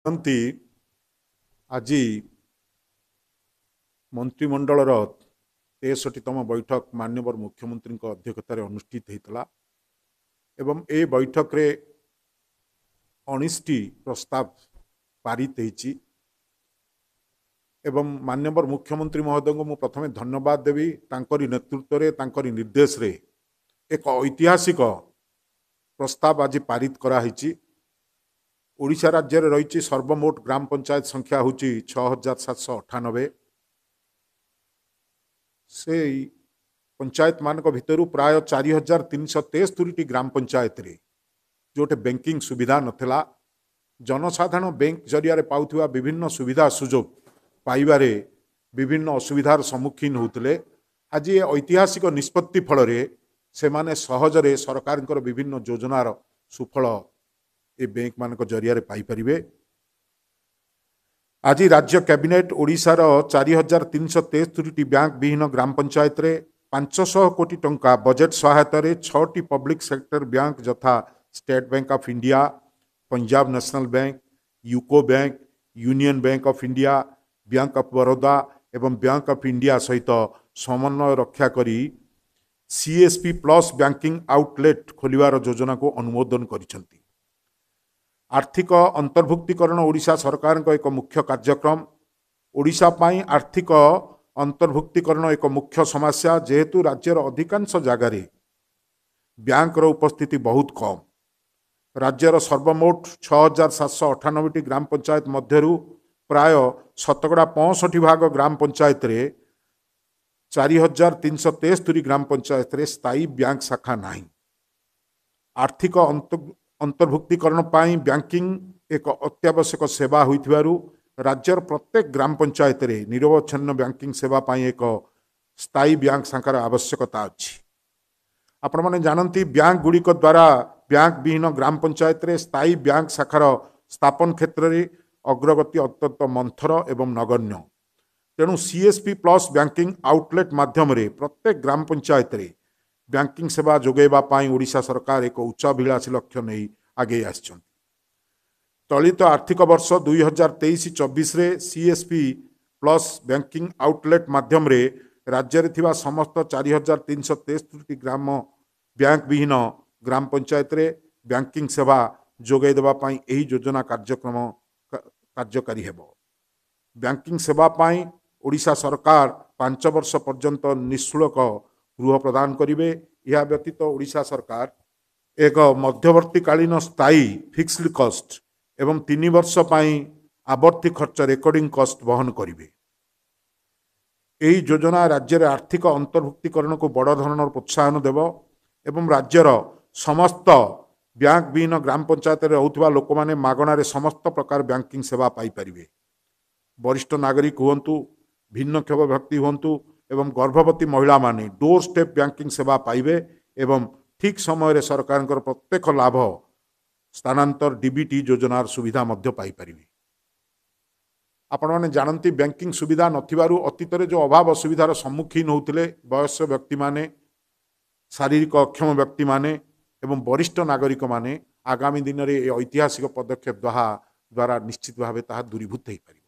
जानती आज मंत्रिमंडलर 63तम बैठक माननीय मुख्यमंत्री अध्यक्षतार अनुष्ठित होता एवं ए बैठक रे 19टी प्रस्ताव पारित होती एवं माननीय मुख्यमंत्री महोदय को प्रथम धन्यवाद देवी तांकरी नेतृत्व रे तांकरी निर्देश रे एक ऐतिहासिक प्रस्ताव आज पारित कराई। ओडिशा राज्य में रही सर्वमोट ग्राम पंचायत संख्या हूँ 6798 से पंचायत मान भितर प्राय 4373 ग्राम पंचायत रे जोटे बैंकिंग सुविधा नथिला जनसाधारण बैंक जरिया पाउथुवा विभिन्न सुविधा सुजोग पाइबारे विभिन्न असुविधार सम्मुखीन होते। आज ये ऐतिहासिक निष्पत्ति फल से माने सहजरे सरकार विभिन्न योजनार सुफल ए बैंक मान जरिया पाई परिबे। आज राज्य कैबिनेट ओडिशार 4373 बैंक विहीन ग्राम पंचायत रे 500 कोटी टंका बजेट सहायता रे 6टी पब्लिक सेक्टर बैंक यथा state bank of India, Punjab national bank, UCO bank, union bank of India, bank of Baroda एवं बैंक ऑफ इंडिया सहित समन्वय रक्षा करी सीएसपी प्लस बैंकिंग आउटलेट खोलिवार योजना को अनुमोदन करिसेंती। आर्थिक अंतर्भुक्तिकरण ओडिशा सरकार एक मुख्य कार्यक्रम। ओडिशा पाई आर्थिक अंतर्भुक्तिकरण एक मुख्य समस्या जेहेतु राज्यर अधिकांश जगार बैंकर उपस्थिति बहुत कम। राज्यर सर्वमोट 6798 ग्राम पंचायत मध्यरु प्राय 65% ग्राम पंचायत रे 4373 ग्राम पंचायत रे स्थायी बैंक शाखा नहीं। आर्थिक अंतर्भुक्तिकरण पाई बैंकिंग एक अत्यावश्यक सेवा होइथिबारु राज्यर प्रत्येक ग्राम पंचायत रे निरवच्छिन्न बैंकिंग सेवा पाई एक स्थायी बैंक शाखार आवश्यकता अछि। आपण माने जानती बैंक गुड़िक द्वारा बैंक विहीन ग्राम पंचायत रे स्थायी बैंक शाखार स्थापन क्षेत्र में अग्रगति अत्यंत मंथर एवं नगण्य। तेणु सीएसपी प्लस बैंकिंग आउटलेट माध्यम रे प्रत्येक ग्राम पंचायत रे बैंकिंग सेवा जोगेबा पाई ओडिशा सरकार एक उच्चाभिलाषी लक्ष्य नहीं आगे आछन। चलित आर्थिक वर्ष 2023-24 रे सीएसपी प्लस बैंकिंग आउटलेट माध्यम रे राज्य रे थिबा समस्त 4373 ग्राम बैंक विहीन ग्राम पंचायत रे बैंकिंग सेवा जोगाई देबा पाई एही योजना कार्यकारी हेबो। बैंकिंग सेवा पाई ओडिशा सरकार 5 वर्ष पर्यंत निःशुल्क गृह प्रदान करिवे। यह व्यतीत ओडिशा सरकार एक मध्यवर्तीकालीन स्थायी फिक्स्ड कॉस्ट एवं 3 वर्ष पाई आवर्ती खर्च रेकर्डिंग कॉस्ट वहन करिवे। एही योजना राज्य आर्थिक अंतर्भुक्तिकरण को बड़ धरण प्रोत्साहन देव एवं राज्यर समस्त बैंक विहीन ग्राम पंचायत रहउथिबा लोक माने मागणारे समस्त प्रकार बैंकिंग सेवा पाई परिवे। वरिष्ठ नागरिक हुंतु, भिन्नक्षम व्यक्ति हुंतु एवं गर्भवती महिला माने डोर स्टेप बैंकिंग सेवा पाइबे एवं ठीक समय रे सरकार प्रत्येक लाभ स्थानांतर डीबीटी योजनार सुविधा मध्य पाई परिवे। आपण माने जानती बैंकिंग सुविधा नथिबारु अतीत रे जो अभाव असुविधार सम्मुखीन होउथिले वयस्क व्यक्ति माने, शारीरिक अक्षम व्यक्ति माने एवं वरिष्ठ नागरिक माने आगामी दिन में ऐतिहासिक पदक्षेप द्वारा निश्चित भाव दूरीभूत हो पारे।